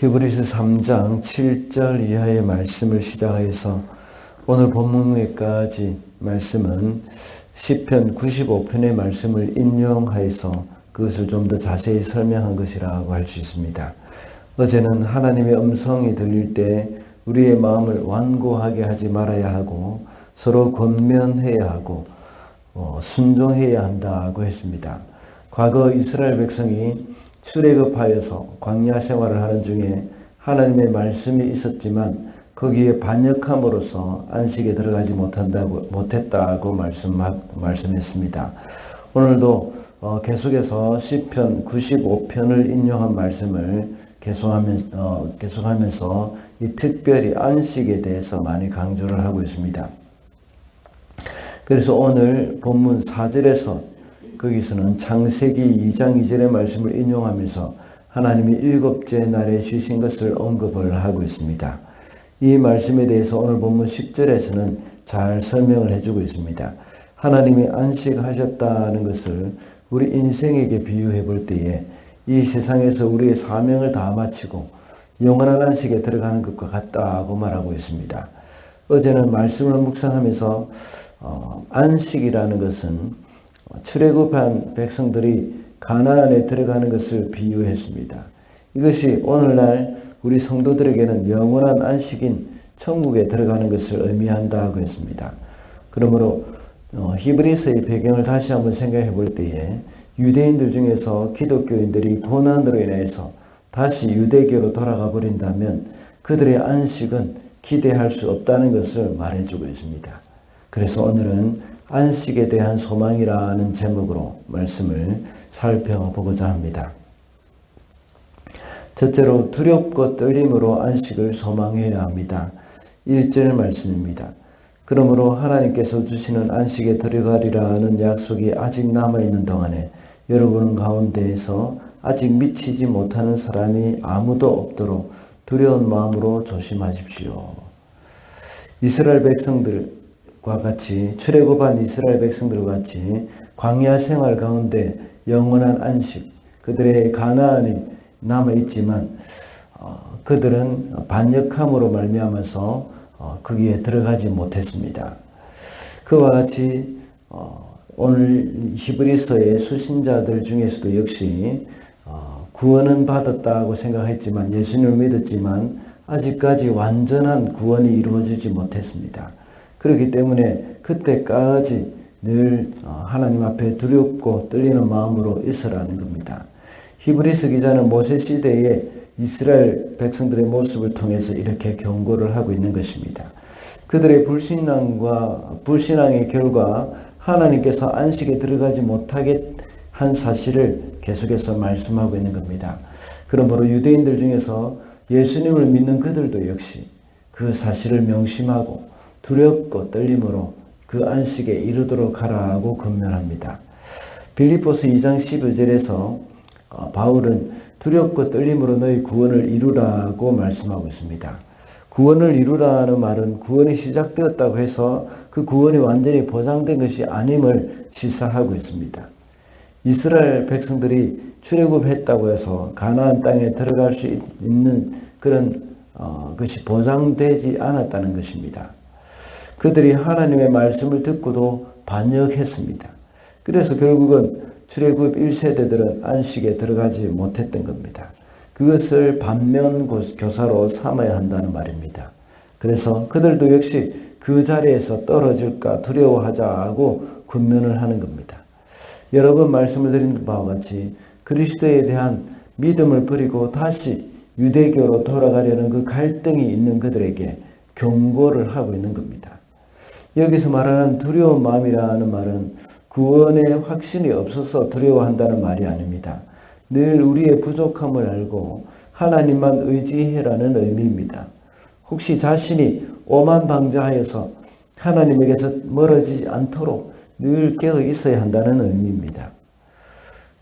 히브리서 3장 7절 이하의 말씀을 시작해서 오늘 본문에까지 말씀은 시편 95편의 말씀을 인용하여서 그것을 좀 더 자세히 설명한 것이라고 할 수 있습니다. 어제는 하나님의 음성이 들릴 때 우리의 마음을 완고하게 하지 말아야 하고 서로 권면해야 하고 순종해야 한다고 했습니다. 과거 이스라엘 백성이 출애굽하여서 광야 생활을 하는 중에 하나님의 말씀이 있었지만 거기에 반역함으로써 안식에 들어가지 못했다고 말씀했습니다. 오늘도 계속해서 시편 95편을 인용한 말씀을 계속하면서 이 특별히 안식에 대해서 많이 강조를 하고 있습니다. 그래서 오늘 본문 4절에서 거기서는 창세기 2장 2절의 말씀을 인용하면서 하나님이 일곱째 날에 쉬신 것을 언급을 하고 있습니다. 이 말씀에 대해서 오늘 본문 10절에서는 잘 설명을 해주고 있습니다. 하나님이 안식하셨다는 것을 우리 인생에게 비유해 볼 때에 이 세상에서 우리의 사명을 다 마치고 영원한 안식에 들어가는 것과 같다고 말하고 있습니다. 어제는 말씀을 묵상하면서 안식이라는 것은 출애굽한 백성들이 가나안에 들어가는 것을 비유했습니다. 이것이 오늘날 우리 성도들에게는 영원한 안식인 천국에 들어가는 것을 의미한다고 했습니다. 그러므로 히브리서의 배경을 다시 한번 생각해 볼 때에 유대인들 중에서 기독교인들이 고난으로 인해서 다시 유대교로 돌아가 버린다면 그들의 안식은 기대할 수 없다는 것을 말해주고 있습니다. 그래서 오늘은 안식에 대한 소망이라는 제목으로 말씀을 살펴보고자 합니다. 첫째로 두렵고 떨림으로 안식을 소망해야 합니다. 1절 말씀입니다. 그러므로 하나님께서 주시는 안식에 들어가리라는 약속이 아직 남아있는 동안에 여러분 가운데에서 아직 미치지 못하는 사람이 아무도 없도록 두려운 마음으로 조심하십시오. 이스라엘 백성들과 같이 출애굽한 이스라엘 백성들과 같이 광야 생활 가운데 영원한 안식, 그들의 가나안이 남아있지만 그들은 반역함으로 말미암아서 거기에 들어가지 못했습니다. 그와 같이 오늘 히브리서의 수신자들 중에서도 역시 구원은 받았다고 생각했지만 예수님을 믿었지만 아직까지 완전한 구원이 이루어지지 못했습니다. 그렇기 때문에 그때까지 늘 하나님 앞에 두렵고 떨리는 마음으로 있으라는 겁니다. 히브리서 기자는 모세 시대에 이스라엘 백성들의 모습을 통해서 이렇게 경고를 하고 있는 것입니다. 그들의 불신앙의 결과 하나님께서 안식에 들어가지 못하게 한 사실을 계속해서 말씀하고 있는 겁니다. 그러므로 유대인들 중에서 예수님을 믿는 그들도 역시 그 사실을 명심하고 두렵고 떨림으로 그 안식에 이르도록 하라고 권면합니다. 빌립보서 2장 12절에서 바울은 두렵고 떨림으로 너희 구원을 이루라고 말씀하고 있습니다. 구원을 이루라는 말은 구원이 시작되었다고 해서 그 구원이 완전히 보장된 것이 아님을 시사하고 있습니다. 이스라엘 백성들이 출애굽했다고 해서 가나안 땅에 들어갈 수 있는 그런 것이 보장되지 않았다는 것입니다. 그들이 하나님의 말씀을 듣고도 반역했습니다. 그래서 결국은 출애굽 1세대들은 안식에 들어가지 못했던 겁니다. 그것을 반면교사로 삼아야 한다는 말입니다. 그래서 그들도 역시 그 자리에서 떨어질까 두려워하자고 권면을 하는 겁니다. 여러 번 말씀을 드린 바와 같이 그리스도에 대한 믿음을 버리고 다시 유대교로 돌아가려는 그 갈등이 있는 그들에게 경고를 하고 있는 겁니다. 여기서 말하는 두려운 마음이라는 말은 구원의 확신이 없어서 두려워한다는 말이 아닙니다. 늘 우리의 부족함을 알고 하나님만 의지해라는 의미입니다. 혹시 자신이 오만방자하여서 하나님에게서 멀어지지 않도록 늘 깨어 있어야 한다는 의미입니다.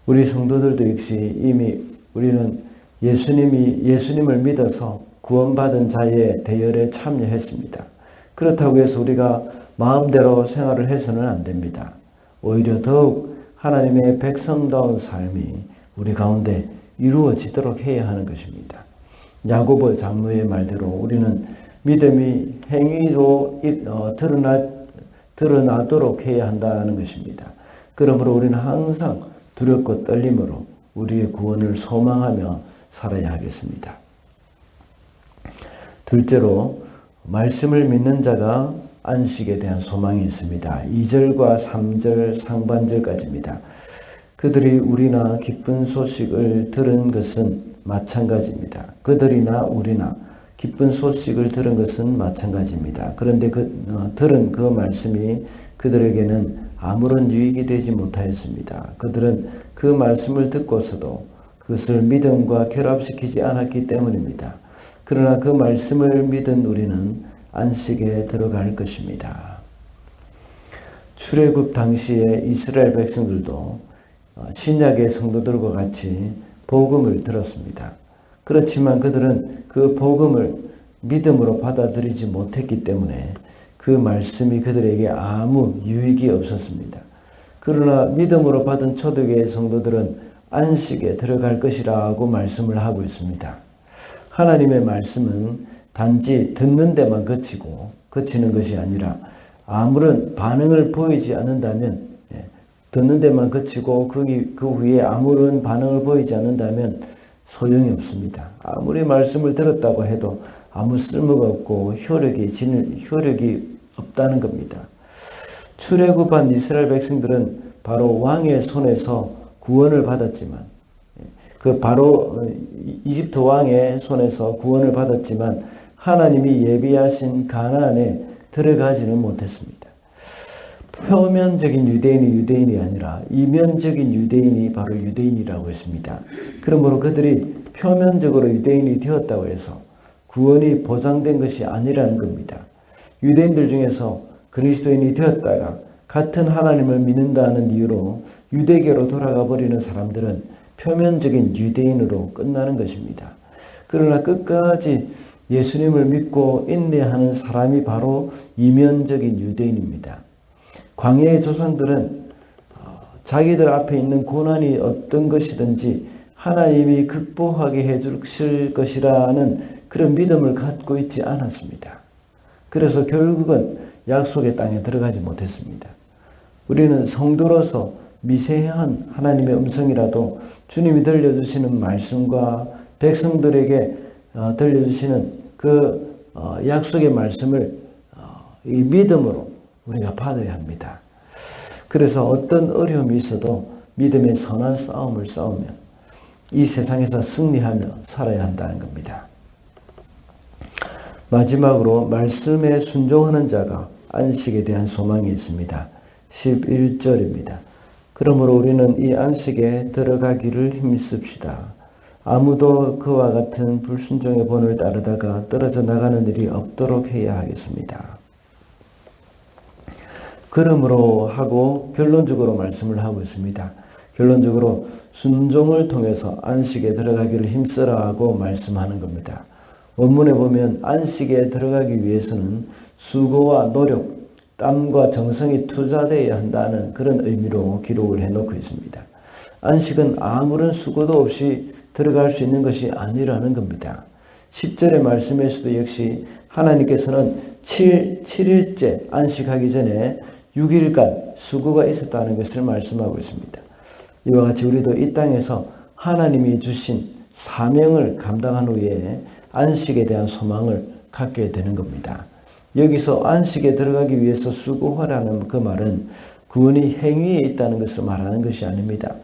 우리 성도들도 역시 이미 우리는 예수님을 믿어서 구원받은 자의 대열에 참여했습니다. 그렇다고 해서 우리가 마음대로 생활을 해서는 안 됩니다. 오히려 더욱 하나님의 백성다운 삶이 우리 가운데 이루어지도록 해야 하는 것입니다. 야고보 장로의 말대로 우리는 믿음이 행위로 드러나도록 해야 한다는 것입니다. 그러므로 우리는 항상 두렵고 떨림으로 우리의 구원을 소망하며 살아야 하겠습니다. 둘째로 말씀을 믿는 자가 안식에 대한 소망이 있습니다. 2절과 3절 상반절까지입니다. 그들이 우리나 기쁜 소식을 들은 것은 마찬가지입니다. 그들이나 우리나 기쁜 소식을 들은 것은 마찬가지입니다. 그런데 들은 그 말씀이 그들에게는 아무런 유익이 되지 못하였습니다. 그들은 그 말씀을 듣고서도 그것을 믿음과 결합시키지 않았기 때문입니다. 그러나 그 말씀을 믿은 우리는 안식에 들어갈 것입니다. 출애굽 당시에 이스라엘 백성들도 신약의 성도들과 같이 복음을 들었습니다. 그렇지만 그들은 그 복음을 믿음으로 받아들이지 못했기 때문에 그 말씀이 그들에게 아무 유익이 없었습니다. 그러나 믿음으로 받은 초대교회 성도들은 안식에 들어갈 것이라고 말씀을 하고 있습니다. 하나님의 말씀은 단지 듣는 데만 그치는 것이 아니라 아무런 반응을 보이지 않는다면, 듣는 데만 그치고 그 후에 아무런 반응을 보이지 않는다면 소용이 없습니다. 아무리 말씀을 들었다고 해도 아무 쓸모가 없고 효력이 없다는 겁니다. 출애굽한 이스라엘 백성들은 바로 왕의 손에서 구원을 받았지만, 바로 이집트 왕의 손에서 구원을 받았지만 하나님이 예비하신 가나안에 들어가지는 못했습니다. 표면적인 유대인이 아니라 이면적인 유대인이 바로 유대인이라고 했습니다. 그러므로 그들이 표면적으로 유대인이 되었다고 해서 구원이 보장된 것이 아니라는 겁니다. 유대인들 중에서 그리스도인이 되었다가 같은 하나님을 믿는다는 이유로 유대교로 돌아가 버리는 사람들은 표면적인 유대인으로 끝나는 것입니다. 그러나 끝까지 예수님을 믿고 인내하는 사람이 바로 이면적인 유대인입니다. 광야의 조상들은 자기들 앞에 있는 고난이 어떤 것이든지 하나님이 극복하게 해주실 것이라는 그런 믿음을 갖고 있지 않았습니다. 그래서 결국은 약속의 땅에 들어가지 못했습니다. 우리는 성도로서 미세한 하나님의 음성이라도 주님이 들려주시는 말씀과 백성들에게 들려주시는 그 약속의 말씀을 이 믿음으로 우리가 받아야 합니다. 그래서 어떤 어려움이 있어도 믿음의 선한 싸움을 싸우며 이 세상에서 승리하며 살아야 한다는 겁니다. 마지막으로 말씀에 순종하는 자가 안식에 대한 소망이 있습니다. 11절입니다. 그러므로 우리는 이 안식에 들어가기를 힘씁시다. 아무도 그와 같은 불순종의 본을 따르다가 떨어져 나가는 일이 없도록 해야 하겠습니다. 그러므로 하고 결론적으로 말씀을 하고 있습니다. 결론적으로 순종을 통해서 안식에 들어가기를 힘쓰라고 말씀하는 겁니다. 원문에 보면 안식에 들어가기 위해서는 수고와 노력, 땀과 정성이 투자되어야 한다는 그런 의미로 기록을 해놓고 있습니다. 안식은 아무런 수고도 없이 들어갈 수 있는 것이 아니라는 겁니다. 10절의 말씀에서도 역시 하나님께서는 7일째 안식하기 전에 6일간 수고가 있었다는 것을 말씀하고 있습니다. 이와 같이 우리도 이 땅에서 하나님이 주신 사명을 감당한 후에 안식에 대한 소망을 갖게 되는 겁니다. 여기서 안식에 들어가기 위해서 수고하라는 그 말은 구원이 행위에 있다는 것을 말하는 것이 아닙니다.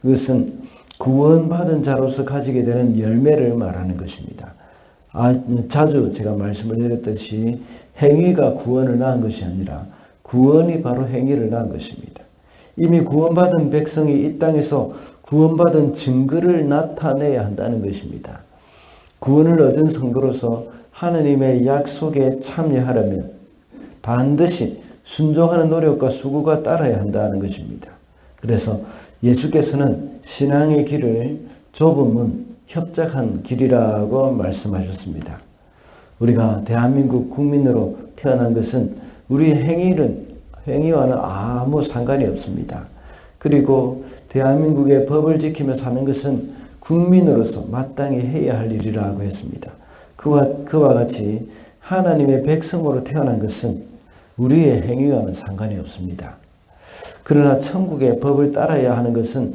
그것은 구원받은 자로서 가지게 되는 열매를 말하는 것입니다. 자주 제가 말씀을 드렸듯이 행위가 구원을 낳은 것이 아니라 구원이 바로 행위를 낳은 것입니다. 이미 구원받은 백성이 이 땅에서 구원받은 증거를 나타내야 한다는 것입니다. 구원을 얻은 성도로서 하나님의 약속에 참여하려면 반드시 순종하는 노력과 수고가 따라야 한다는 것입니다. 그래서 예수께서는 신앙의 길을 좁은 문, 협착한 길이라고 말씀하셨습니다. 우리가 대한민국 국민으로 태어난 것은 우리의 행위와는 아무 상관이 없습니다. 그리고 대한민국의 법을 지키며 사는 것은 국민으로서 마땅히 해야 할 일이라고 했습니다. 그와 같이 하나님의 백성으로 태어난 것은 우리의 행위와는 상관이 없습니다. 그러나 천국의 법을 따라야 하는 것은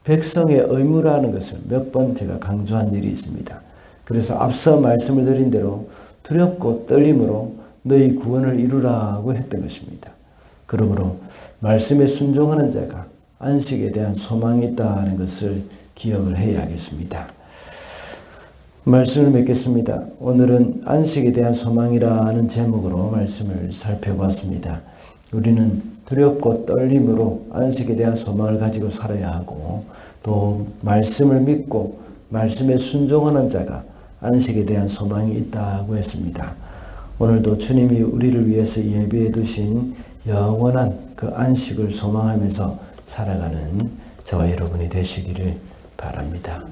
백성의 의무라는 것을 몇 번 제가 강조한 일이 있습니다. 그래서 앞서 말씀을 드린 대로 두렵고 떨림으로 너희 구원을 이루라고 했던 것입니다. 그러므로 말씀에 순종하는 자가 안식에 대한 소망이 있다는 것을 기억을 해야겠습니다. 말씀을 맺겠습니다. 오늘은 안식에 대한 소망이라는 제목으로 말씀을 살펴봤습니다. 우리는 두렵고 떨림으로 안식에 대한 소망을 가지고 살아야 하고 또 말씀을 믿고 말씀에 순종하는 자가 안식에 대한 소망이 있다고 했습니다. 오늘도 주님이 우리를 위해서 예비해 두신 영원한 그 안식을 소망하면서 살아가는 저와 여러분이 되시기를 바랍니다.